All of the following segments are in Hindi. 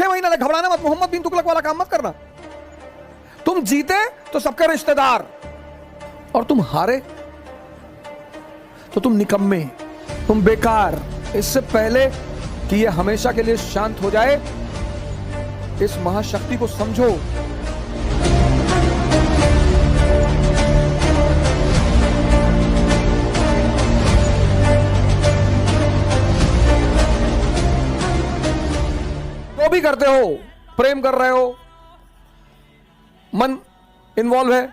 महीने लगे, घबराना मत, मोहम्मद बिन तुगलक वाला काम मत करना। तुम जीते तो सबके रिश्तेदार, और तुम हारे तो तुम निकम्मे, तुम बेकार। इससे पहले कि यह हमेशा के लिए शांत हो जाए, इस महाशक्ति को समझो। जो भी करते हो, प्रेम कर रहे हो, मन इन्वॉल्व है,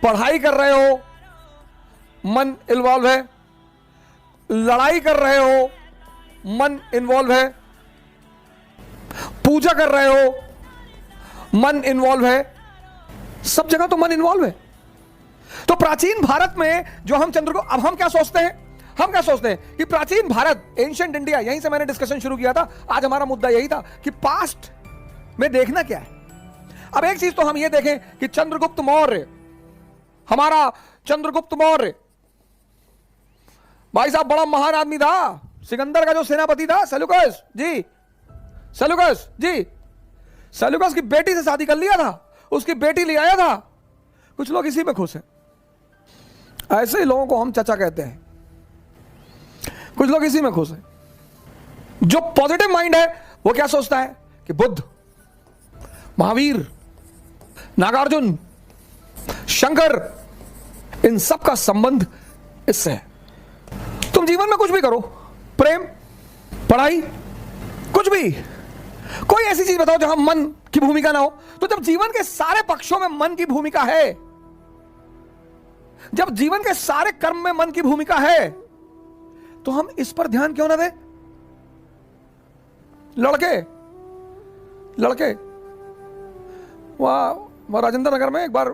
पढ़ाई कर रहे हो, मन इन्वॉल्व है, लड़ाई कर रहे हो, मन इन्वॉल्व है, पूजा कर रहे हो, मन इन्वॉल्व है, सब जगह तो मन इन्वॉल्व है। तो प्राचीन भारत में जो हम चंद्रगुप्त, अब हम क्या सोचते हैं, हम क्या सोचते हैं कि प्राचीन भारत, एंशिएंट इंडिया, यहीं से मैंने डिस्कशन शुरू किया था। आज हमारा मुद्दा यही था कि पास्ट में देखना क्या है। अब एक चीज तो हम ये देखें कि चंद्रगुप्त मौर्य, हमारा चंद्रगुप्त मौर्य भाई साहब बड़ा महान आदमी था। सिकंदर का जो सेनापति था, सेल्यूकस जी, सेल्यूकस जी, सेल्यूकस की बेटी से शादी कर लिया था, उसकी बेटी ले आया था। कुछ लोग इसी में खुश हैं। ऐसे ही लोगों को हम चाचा कहते हैं। कुछ लोग इसी में खुश हैं। जो पॉजिटिव माइंड है वो क्या सोचता है कि बुद्ध, महावीर, नागार्जुन, शंकर, इन सब का संबंध इससे है। तुम जीवन में कुछ भी करो, प्रेम, पढ़ाई, कुछ भी, कोई ऐसी चीज बताओ जहां मन की भूमिका ना हो। तो जब जीवन के सारे पक्षों में मन की भूमिका है, जब जीवन के सारे कर्म में मन की भूमिका है, तो हम इस पर ध्यान क्यों ना दें। लड़के लड़के वहां राजेंद्र नगर में एक बार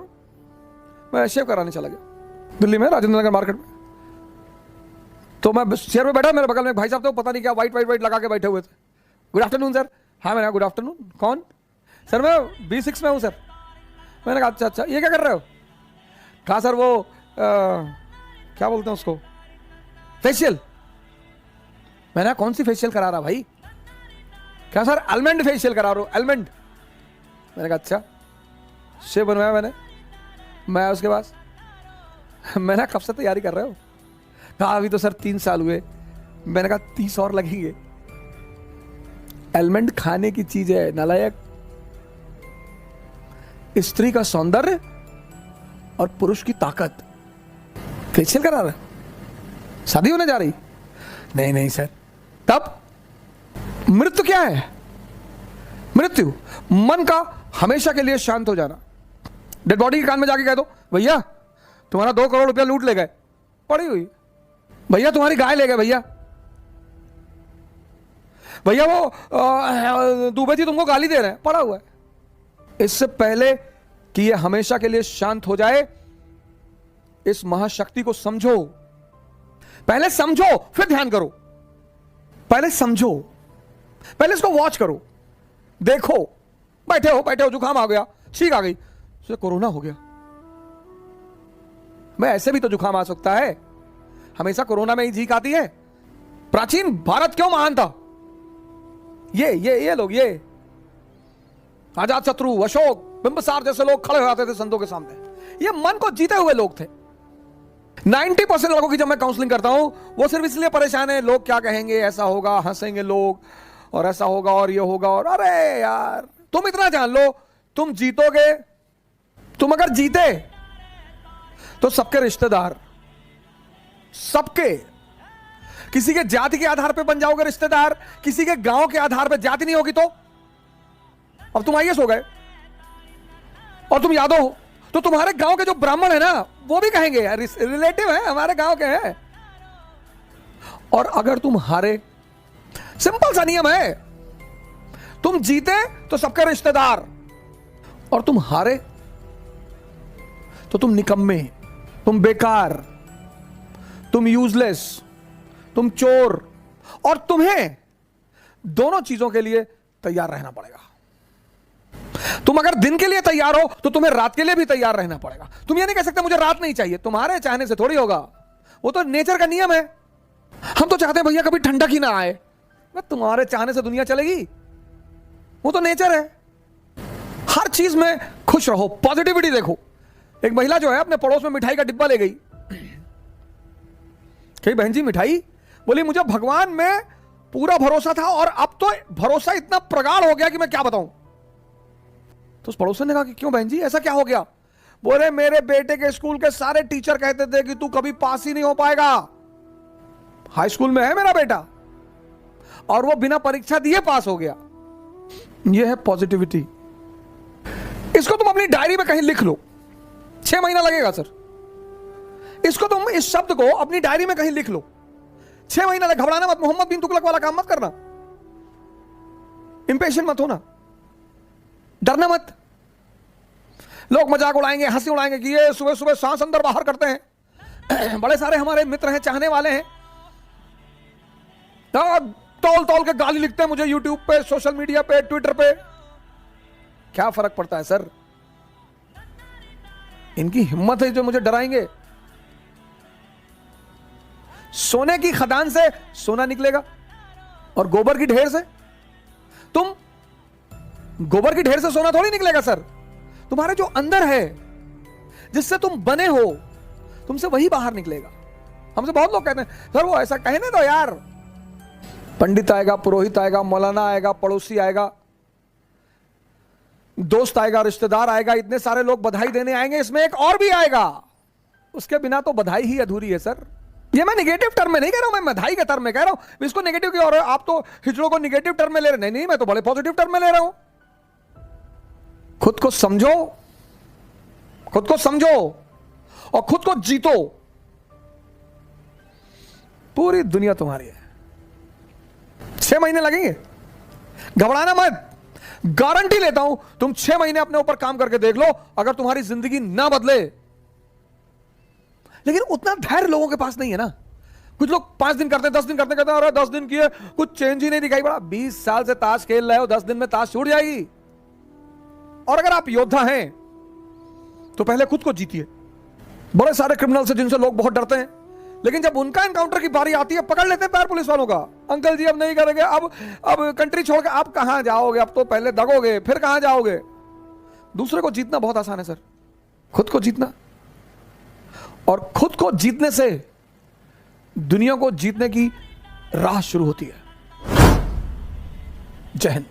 मैं शेव कराने चला गया, दिल्ली में राजेंद्र नगर मार्केट में। तो मैं चेयर में बैठा, मेरे बगल में भाई साहब, तो पता नहीं क्या वाइट लगा के बैठे हुए थे। Good afternoon sir. हाँ मैंने, गुड आफ्टरनून। कौन? सर मैं B6 में हूँ सर। मैंने कहा अच्छा अच्छा, ये क्या कर रहे हो? कहा सर वो क्या बोलते हैं उसको, फेशियल। मैंने कौन सी फेशियल करा रहा भाई? क्या सर अलमंड फेशियल करा रहा हूँ, अलमंड। मैंने कहा अच्छा। शेव बनवाया मैंने, मैं उसके पास, मैंने कब से तैयारी कर रहे हो? कहा अभी तो सर 3 साल हुए। मैंने कहा 30 और लगेंगे। अलमंड खाने की चीज है नालायक। स्त्री का सौंदर्य और पुरुष की ताकत। फेशियल करा रहा, शादी होने जा रही? नहीं नहीं सर। तब मृत्यु क्या है? मृत्यु मन का हमेशा के लिए शांत हो जाना। डेड बॉडी के कान में जाके कह दो, भैया तुम्हारा 2 करोड़ रुपया लूट ले गए, पड़ी हुई। भैया तुम्हारी गाय ले गए, भैया भैया वो दुबे जी तुमको गाली दे रहे हैं, पड़ा हुआ है। इससे पहले कि यह हमेशा के लिए शांत हो जाए, इस महाशक्ति को समझो। पहले समझो फिर ध्यान करो। पहले समझो, पहले इसको वॉच करो, देखो। बैठे हो जुकाम आ गया, छींक आ गई, तो कोरोना हो गया। मैं ऐसे भी तो जुकाम आ सकता है, हमेशा कोरोना में ही छींक आती है। प्राचीन भारत क्यों महान था? ये लोग, ये अजात शत्रु, अशोक, बिंबिसार जैसे लोग खड़े हो जाते थे संतों के सामने। ये मन को जीते हुए लोग थे। 90% लोगों की जब मैं काउंसलिंग करता हूं, वो सिर्फ इसलिए परेशान है, लोग क्या कहेंगे, ऐसा होगा, हंसेंगे लोग, और ऐसा होगा, और ये होगा। और अरे यार, तुम इतना जान लो, तुम जीतोगे। तुम अगर जीते तो सबके रिश्तेदार, सबके, किसी के जाति के आधार पे बन जाओगे रिश्तेदार, किसी के गांव के आधार पे। जाति नहीं होगी तो अब तुम आईएएस हो गए और तुम यादव हो, तो तुम्हारे गांव के जो ब्राह्मण है ना, वो भी कहेंगे यार रिलेटिव है, हमारे गांव के हैं। और अगर तुम हारे, सिंपल सा नियम है, तुम जीते तो सबके रिश्तेदार, और तुम हारे तो तुम निकम्मे, तुम बेकार, तुम यूजलेस, तुम चोर। और तुम्हें दोनों चीजों के लिए तैयार रहना पड़ेगा। तुम अगर दिन के लिए तैयार हो तो तुम्हें रात के लिए भी तैयार रहना पड़ेगा। तुम ये नहीं कह सकते मुझे रात नहीं चाहिए, तुम्हारे चाहने से थोड़ी होगा, वो तो नेचर का नियम है। हम तो चाहते हैं भैया कभी ठंडक ही ना आए। तुम्हारे चाहने से दुनिया चलेगी? वो तो नेचर है। हर चीज में खुश रहो, पॉजिटिविटी देखो। एक महिला जो है अपने पड़ोस में मिठाई का डिब्बा ले गई, कही बहन जी मिठाई, बोली मुझे भगवान में पूरा भरोसा था और अब तो भरोसा इतना प्रगाढ़ हो गया कि मैं क्या बताऊं। तो उस पड़ोसन ने कहा कि क्यों बहन जी ऐसा क्या हो गया? बोले मेरे बेटे के स्कूल के सारे टीचर कहते थे कि तू कभी पास ही नहीं हो पाएगा। हाई स्कूल में है मेरा बेटा और वो बिना परीक्षा दिए पास हो गया। ये है पॉजिटिविटी। इसको तुम अपनी डायरी में कहीं लिख लो, 6 महीना लगेगा सर। इसको तुम इस शब्द को अपनी डायरी में कहीं लिख लो, 6 महीना लगे। घबराना मत, मोहम्मद बिन तुगलक वाला काम मत करना, इंपेशेंट मत होना, डरना मत। लोग मजाक उड़ाएंगे, हंसी उड़ाएंगे कि ये सुबह सुबह सांस अंदर बाहर करते हैं। बड़े सारे हमारे मित्र हैं, चाहने वाले हैं, तौल तौल के गाली लिखते हैं मुझे यूट्यूब पे, सोशल मीडिया पे, ट्विटर पे। क्या फर्क पड़ता है सर? इनकी हिम्मत है जो मुझे डराएंगे। सोने की खदान से सोना निकलेगा और गोबर की ढेर से गोबर की ढेर से सोना थोड़ी निकलेगा सर। तुम्हारे जो अंदर है, जिससे तुम बने हो, तुमसे वही बाहर निकलेगा। हमसे बहुत लोग कहते हैं सर वो ऐसा कहने दो यार। पंडित आएगा, पुरोहित आएगा, मौलाना आएगा, पड़ोसी आएगा, दोस्त आएगा, रिश्तेदार आएगा, इतने सारे लोग बधाई देने आएंगे, इसमें एक और भी आएगा। उसके बिना तो बधाई ही अधूरी है सर। ये मैं नेगेटिव टर्म में नहीं कह रहा हूं, मैं बधाई के टर्म में कह रहा हूं। इसको नेगेटिव की और आप तो हिजड़ों को नेगेटिव टर्म में ले रहे। नहीं, मैं तो बड़े पॉजिटिव टर्म में ले रहा हूं। खुद को समझो, खुद को समझो और खुद को जीतो। पूरी दुनिया तुम्हारी है। 6 महीने लगेंगे, घबराना मत। गारंटी लेता हूं, तुम 6 महीने अपने ऊपर काम करके देख लो, अगर तुम्हारी जिंदगी ना बदले। लेकिन उतना धैर्य लोगों के पास नहीं है ना। कुछ लोग 5 दिन करते हैं, 10 दिन करते हैं, अरे 10 दिन किए कुछ चेंज ही नहीं दिखाई पड़ा। 20 साल से ताश खेल रहे हो, 10 दिन में ताश छूट जाएगी। और अगर आप योद्धा हैं तो पहले खुद को जीतिए। बड़े सारे क्रिमिनल से जिनसे लोग बहुत डरते हैं, लेकिन जब उनका एनकाउंटर की बारी आती है पकड़ लेते हैं पैर पुलिस वालों का। अंकल जी अब नहीं करेंगे, अब कंट्री छोड़ के आप कहां जाओगे? अब तो पहले दगोगे, फिर कहां जाओगे? दूसरे को जीतना बहुत आसान है सर, खुद को जीतना। और खुद को जीतने से दुनिया को जीतने की राह शुरू होती है। जय हिंद।